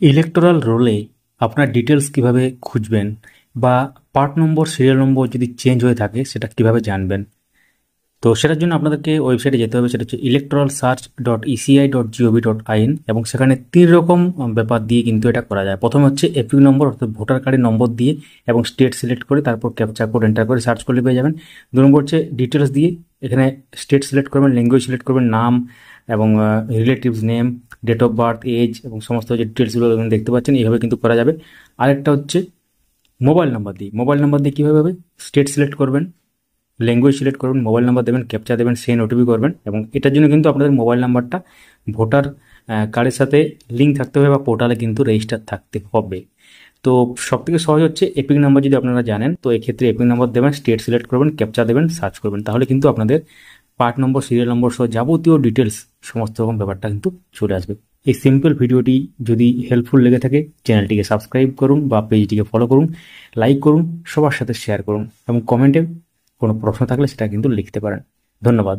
Electoral রোলে আপনার details কিভাবে খুঁজবেন বা পার্ট নম্বর সিরিয়াল নম্বর যদি চেঞ্জ হয়ে থাকে সেটা কিভাবে জানবেন। তো সেটার জন্য আপনাদেরকে ওয়েবসাইটে যেতে হবে, সেটা হচ্ছে electoralsearch.eci.gov.in এবং সেখানে 3 রকম ব্যাপার দিয়ে কিন্তু এটা করা যায়। প্রথমে হচ্ছে এপিক নম্বর অর্থাৎ ভোটার কার্ডের নম্বর দিয়ে এবং স্টেট সিলেক্ট করে তারপর ক্যাপচা কোড এন্টার করে সার্চ করলে পেয়ে যাবেন। 2 নম্বর হচ্ছে ডিটেলস দিয়ে, এখানে স্টেট সিলেক্ট করবেন, ল্যাঙ্গুয়েজ সিলেক্ট করবেন, নাম এবং relatives name, date of birth, age এবং সমস্ত যে ডিটেলসগুলো এখানে দেখতে পাচ্ছেন এইভাবে কিন্তু করা যাবে। আরেকটা হচ্ছে মোবাইল নাম্বার দিয়ে কীভাবে হবে, স্টেট সিলেক্ট করবেন, ল্যাঙ্গুয়েজ সিলেক্ট করবেন, মোবাইল নাম্বার দেবেন, ক্যাপচা দেবেন, সেন্ড ওটিপি করবেন এবং এটার জন্য কিন্তু আপনাদের মোবাইল নাম্বারটা ভোটার কার্ডের সাথে লিঙ্ক থাকতে হবে বা পোর্টালে কিন্তু রেজিস্টার থাকতে হবে। তো সবথেকে সহজ হচ্ছে এপিক নাম্বার, যদি আপনারা জানেন তো এক্ষেত্রে এপিক নাম্বার দেবেন, স্টেট সিলেক্ট করবেন, ক্যাপচা দেবেন, সার্চ করবেন, তাহলে কিন্তু আপনাদের পার্ট নম্বর সিরিয়াল নম্বর সহ যাবতীয় ডিটেলস সমস্ত রকম ব্যাপারটা কিন্তু চলে আসবে। এই সিম্পল ভিডিওটি যদি হেল্পফুল লেগে থাকে চ্যানেলটিকে সাবস্ক্রাইব করুন বা পেজটিকে ফলো করুন, লাইক করুন, সবার সাথে শেয়ার করুন এবং কমেন্টে কোনো প্রশ্ন থাকলে সেটা কিন্তু লিখতে পারেন। ধন্যবাদ।